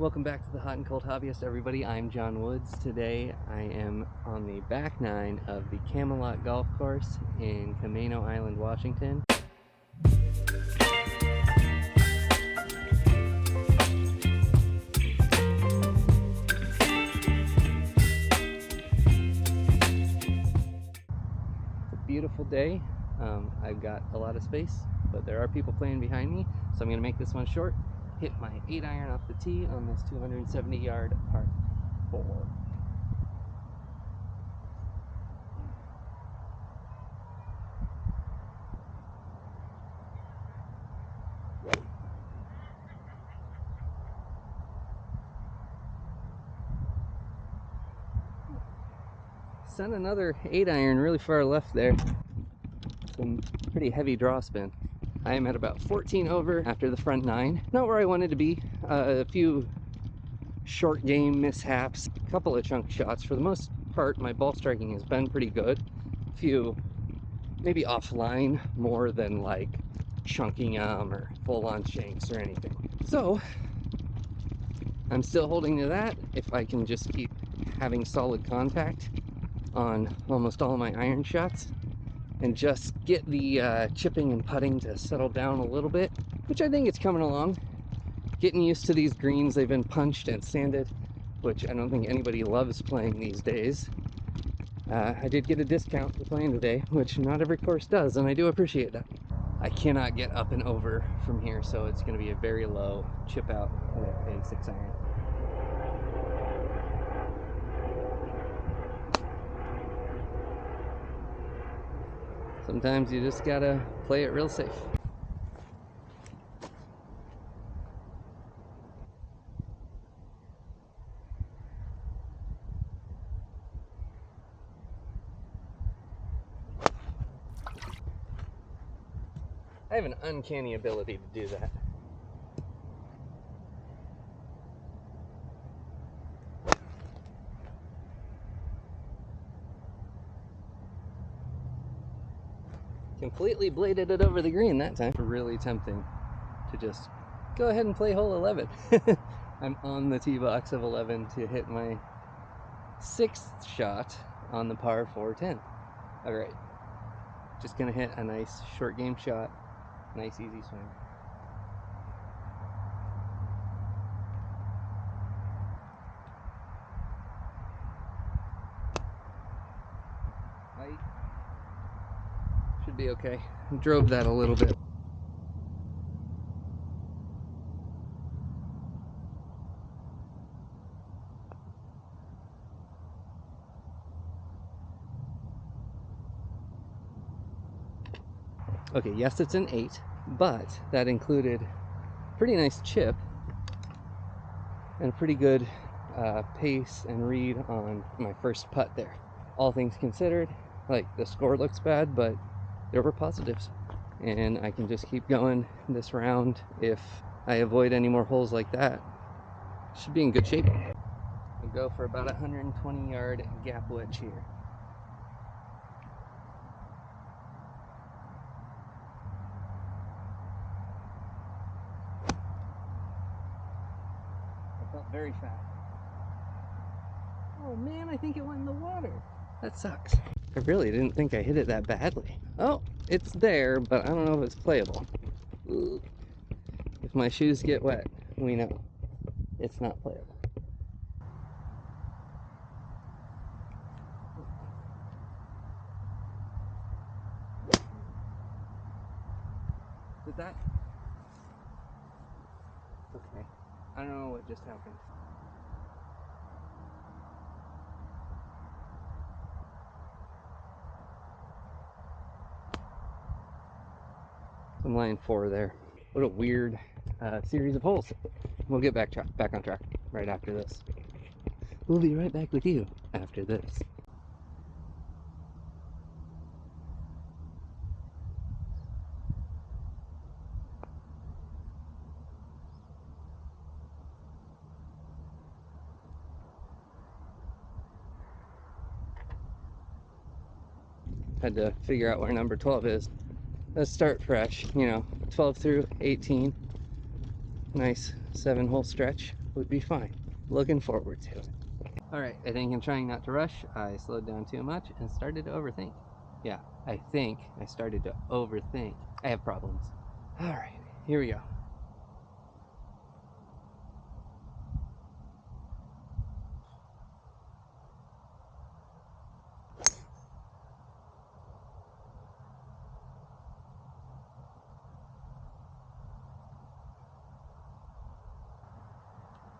Welcome back to the Hot and Cold Hobbyist, everybody. I'm John Woods. Today I am on the back nine of the Camaloch Golf Course in Camano Island, Washington. It's a beautiful day. I've got a lot of space, but there are people playing behind me, so I'm going to make this one short. Hit my 8-iron off the tee on this 270-yard par 4. Sent another 8-iron really far left there. Some pretty heavy draw spin. I am at about 14 over after the front 9. Not where I wanted to be. A few short game mishaps, a couple of chunk shots. For the most part, my ball striking has been pretty good. A few maybe offline more than like chunking them or full-on shanks or anything. So I'm still holding to that. If I can just keep having solid contact on almost all of my iron shots and just get the chipping and putting to settle down a little bit, which I think it's coming along. Getting used to these greens. They've been punched and sanded, which I don't think anybody loves playing these days. I did get a discount for playing today, which not every course does, and I do appreciate that. I cannot get up and over from here, so it's going to be a very low chip out with a 6-iron. Sometimes you just gotta play it real safe. I have an uncanny ability to do that. Completely bladed it over the green that time. Really tempting to just go ahead and play hole 11. I'm on the tee box of 11 to hit my 6th shot on the par 410. All right, just gonna hit a nice short game shot, nice easy swing. Should be okay. Drove that a little bit. Okay, yes, it's an 8, but that included pretty nice chip and pretty good pace and read on my first putt there. All things considered, like, the score looks bad, but there were positives, and I can just keep going this round. If I avoid any more holes like that, should be in good shape. I'll go for about a 120-yard gap wedge here. I felt very fast. Oh man, I think it went in the water. That sucks. I really didn't think I hit it that badly. Oh, it's there, but I don't know if it's playable. Ooh. If my shoes get wet, we know it's not playable. Did that? Okay. I don't know what just happened. I'm laying 4 there. What a weird series of holes. We'll get back on track right after this. We'll be right back with you after this. Had to figure out where number 12 is. Let's start fresh, 12 through 18. Nice 7-hole stretch. would be fine. Looking forward to it. Alright, I think in trying not to rush, I slowed down too much and started to overthink. Yeah, I think I started to overthink. I have problems. Alright, here we go.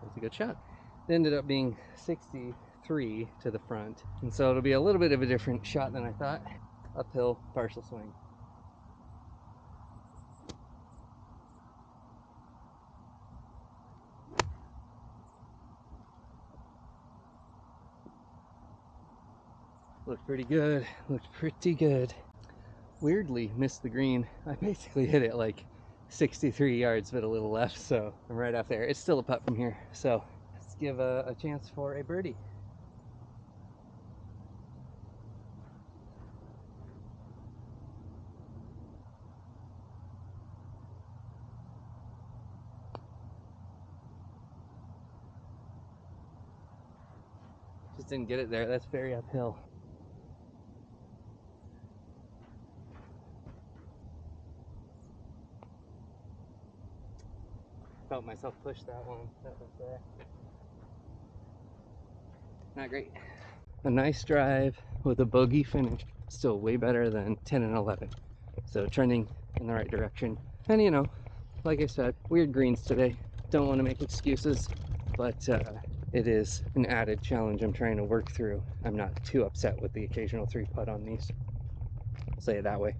That's a good shot. It ended up being 63 to the front, and so it'll be a little bit of a different shot than I thought. Uphill, partial swing. Looked pretty good, looked pretty good. Weirdly missed the green. I basically hit it like 63 yards, but a little left, so I'm right off there. It's still a putt from here, so let's give a chance for a birdie. Just didn't get it there. That's very uphill. Felt myself push that one. That was not great. A nice drive with a bogey finish. Still way better than 10 and 11. So trending in the right direction. And you know, like I said, weird greens today. Don't want to make excuses, but it is an added challenge I'm trying to work through. I'm not too upset with the occasional 3-putt on these. I'll say it that way.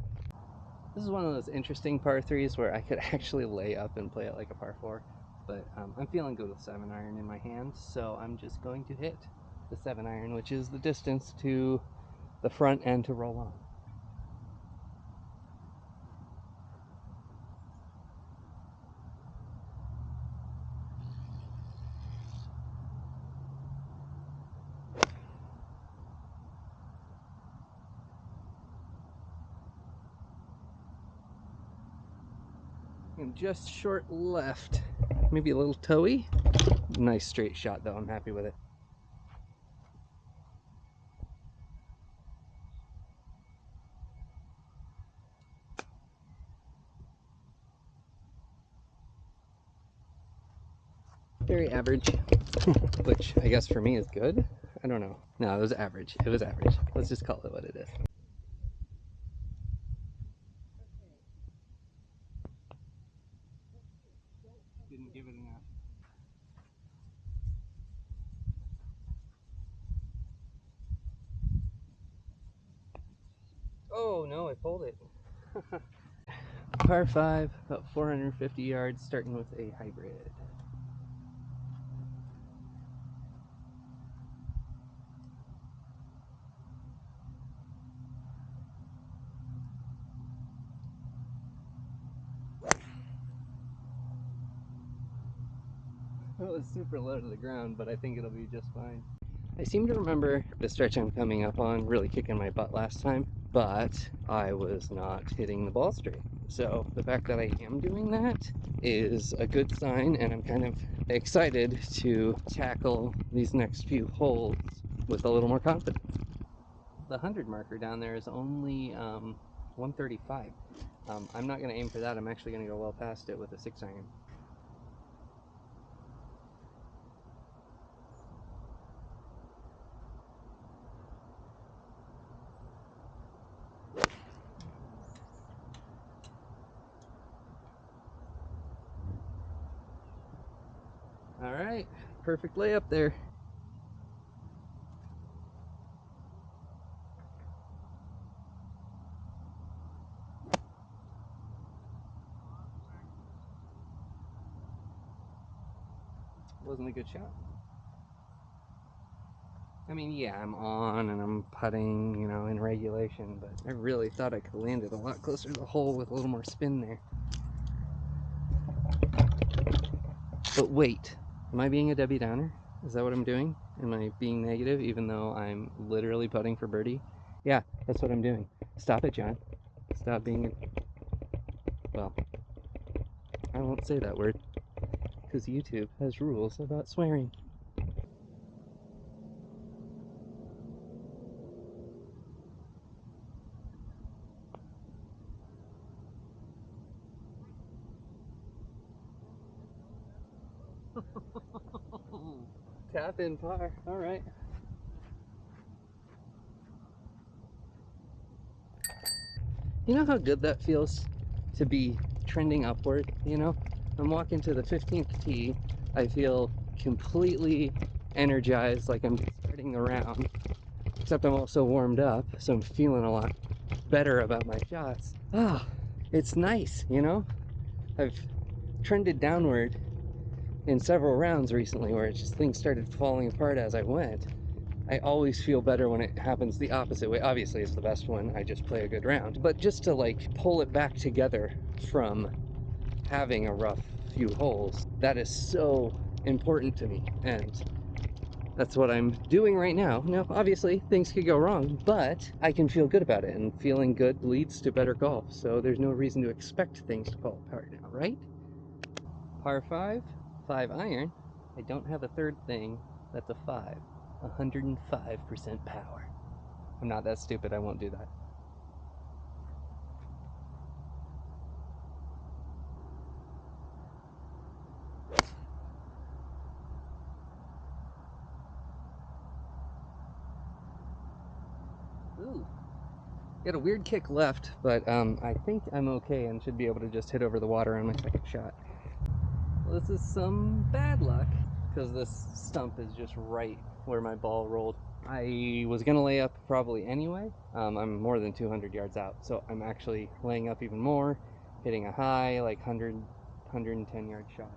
This is one of those interesting par 3s where I could actually lay up and play it like a par 4, but I'm feeling good with 7-iron in my hand, so I'm just going to hit the 7-iron, which is the distance to the front end to roll on. And just short left, maybe a little toey. Nice straight shot though, I'm happy with it. Very average, which I guess for me is good. I don't know. No, it was average. It was average. Let's just call it what it is. Didn't give it enough. Oh no, I pulled it. Par 5, about 450 yards, starting with a hybrid. It was super low to the ground, but I think it'll be just fine. I seem to remember the stretch I'm coming up on really kicking my butt last time, but I was not hitting the ball straight. So the fact that I am doing that is a good sign, and I'm kind of excited to tackle these next few holes with a little more confidence. The 100 marker down there is only 135. I'm not going to aim for that. I'm actually going to go well past it with a 6-iron. All right, perfect layup there. Wasn't a good shot. I mean, yeah, I'm on and I'm putting, you know, in regulation, but I really thought I could have landed a lot closer to the hole with a little more spin there. But wait, am I being a Debbie Downer? Is that what I'm doing? Am I being negative even though I'm literally putting for birdie? Yeah, that's what I'm doing. Stop it, John. Stop being a... Well, I won't say that word. because YouTube has rules about swearing. Tap in par. All right. You know how good that feels to be trending upward? You know, I'm walking to the 15th tee. I feel completely energized, like I'm starting the round, except I'm also warmed up, so I'm feeling a lot better about my shots. Ah, it's nice, you know? I've trended downward in several rounds recently where it's just things started falling apart as I went. I always feel better when it happens the opposite way. Obviously, it's the best when I just play a good round, but just to like pull it back together from having a rough few holes, that is so important to me, and that's what I'm doing right now. Now, obviously, things could go wrong, but I can feel good about it, and feeling good leads to better golf, so there's no reason to expect things to fall apart now, right? Par 5, 5 iron. I don't have a third thing. That's a 5. 105% power. I'm not that stupid, I won't do that. Ooh. Got a weird kick left, but I think I'm okay and should be able to just hit over the water on my second shot. Well, this is some bad luck, because this stump is just right where my ball rolled. I was gonna lay up probably anyway. I'm more than 200 yards out, so I'm actually laying up even more, hitting a high, like 110 yard shot.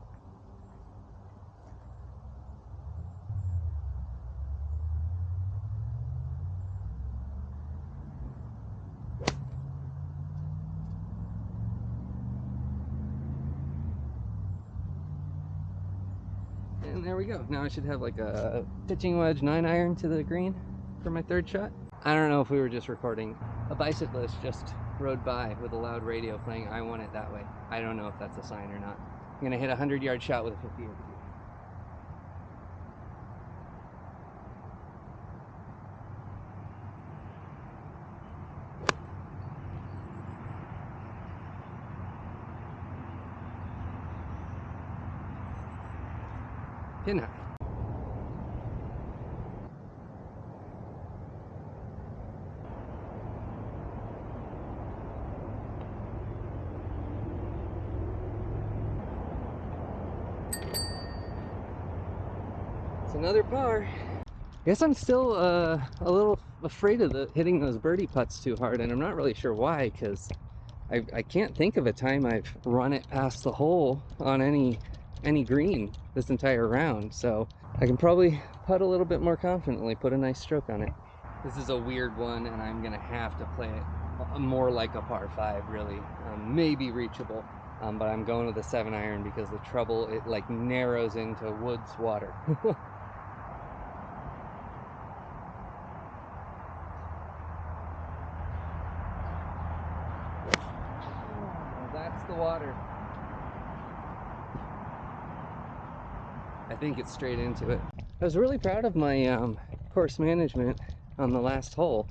And there we go. Now I should have like a pitching wedge 9 iron to the green for my third shot. I don't know if we were just recording. A bicyclist just rode by with a loud radio playing I Want It That Way. I don't know if that's a sign or not. I'm gonna hit a 100 yard shot with a 58. Pin high. It's another par. I guess I'm still a little afraid of hitting those birdie putts too hard, and I'm not really sure why, because I can't think of a time I've run it past the hole on any green this entire round, so I can probably putt a little bit more confidently, put a nice stroke on it. This is a weird one, and I'm gonna have to play it more like a par 5, really. Maybe reachable, but I'm going with a 7 iron because the trouble, it like narrows into woods water. That's the water. I think it's straight into it. I was really proud of my course management on the last hole,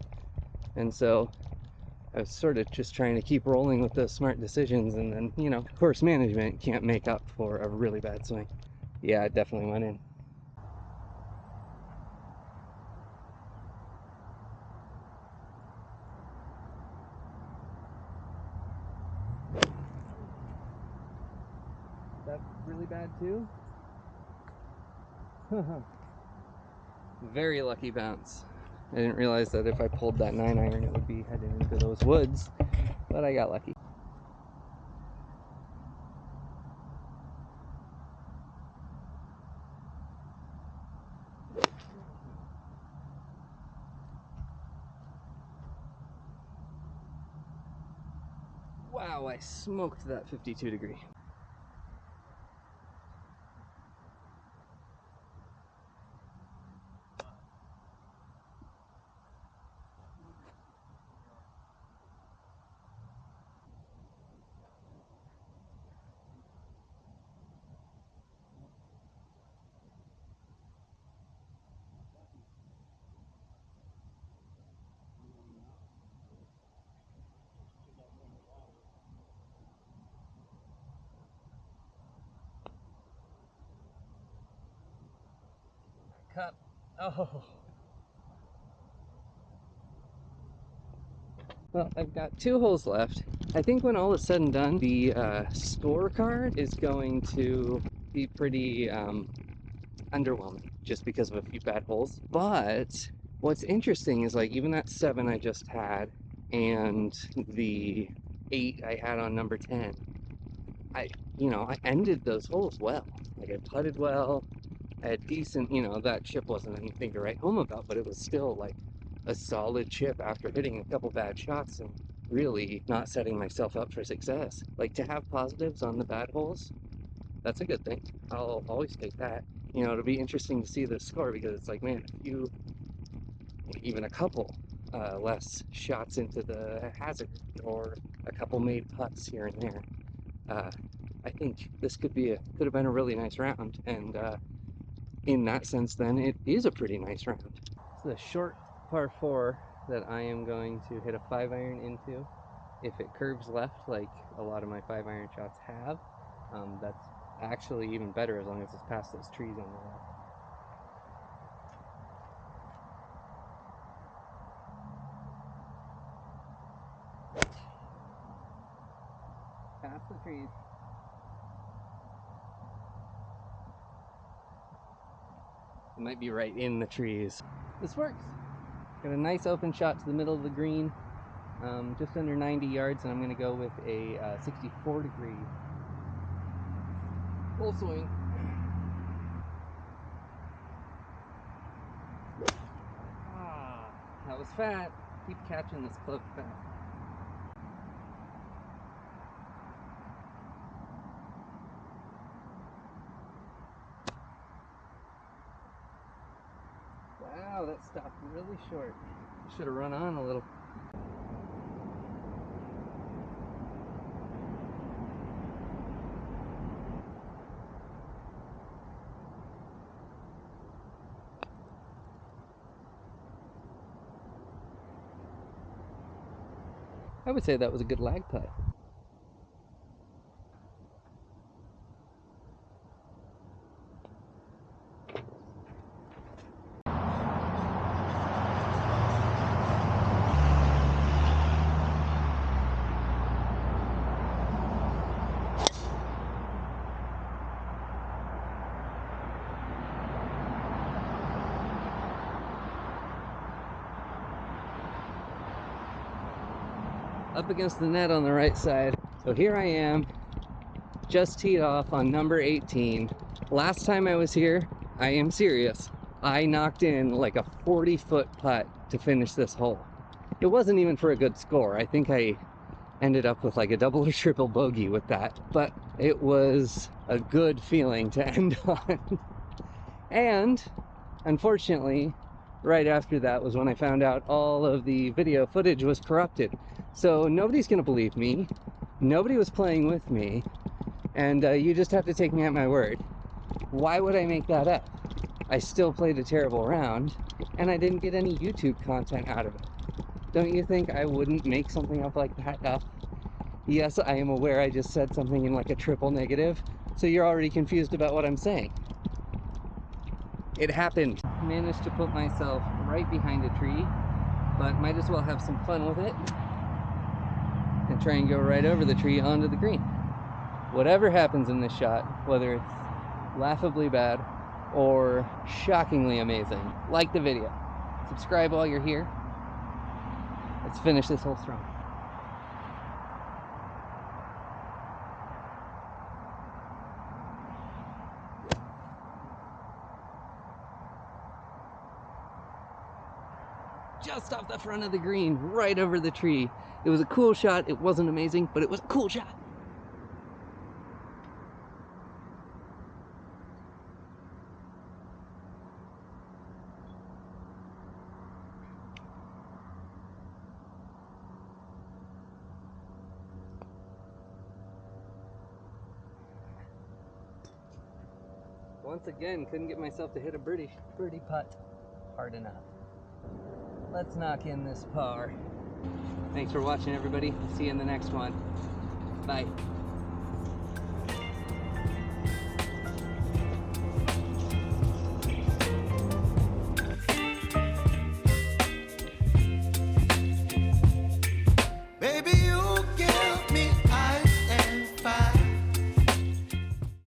and so I was sort of just trying to keep rolling with those smart decisions, and then, you know, course management can't make up for a really bad swing. Yeah, it definitely went in. That's really bad too? Very lucky bounce. I didn't realize that if I pulled that 9 iron it would be heading into those woods, but I got lucky. Wow, I smoked that 52 degree. cup. Oh. Well, I've got 2 holes left. I think when all is said and done, the scorecard is going to be pretty underwhelming just because of a few bad holes. But what's interesting is like even that 7 I just had and the 8 I had on number 10, I ended those holes well. Like I putted well, I had decent, that chip wasn't anything to write home about, but it was still like a solid chip after hitting a couple bad shots and really not setting myself up for success. Like to have positives on the bad holes, that's a good thing. I'll always take that. It'll be interesting to see the score because it's like, man, even a couple less shots into the hazard or a couple made putts here and there. I think this could have been a really nice round, and in that sense, then it is a pretty nice round. It's a short par 4 that I am going to hit a 5-iron into. If it curves left, like a lot of my 5-iron shots have, that's actually even better as long as it's past those trees on the left. Past the trees. It might be right in the trees. This works. Got a nice open shot to the middle of the green, just under 90 yards, and I'm going to go with a 64-degree full swing. Ah, that was fat. Keep catching this club fat. Wow, that stopped really short. Should have run on a little. I would say that was a good lag putt. Up against the net on the right side. So here I am, just teed off on number 18. Last time I was here, I am serious, I knocked in like a 40-foot putt to finish this hole. It wasn't even for a good score. I think I ended up with like a double or triple bogey with that, but it was a good feeling to end on. And unfortunately, right after that was when I found out all of the video footage was corrupted. So nobody's gonna believe me. Nobody was playing with me. And you just have to take me at my word. Why would I make that up? I still played a terrible round, and I didn't get any YouTube content out of it. Don't you think I wouldn't make something up like that up? Yes, I am aware I just said something in like a triple negative, so you're already confused about what I'm saying. It happened. I managed to put myself right behind a tree, but might as well have some fun with it and try and go right over the tree onto the green. Whatever happens in this shot, whether it's laughably bad or shockingly amazing, like the video, subscribe while you're here. Let's finish this hole strong. Just off the front of the green, right over the tree. It was a cool shot. It wasn't amazing, but it was a cool shot. Once again, couldn't get myself to hit a birdie putt hard enough. Let's knock in this par. Thanks for watching, everybody. See you in the next one. Bye.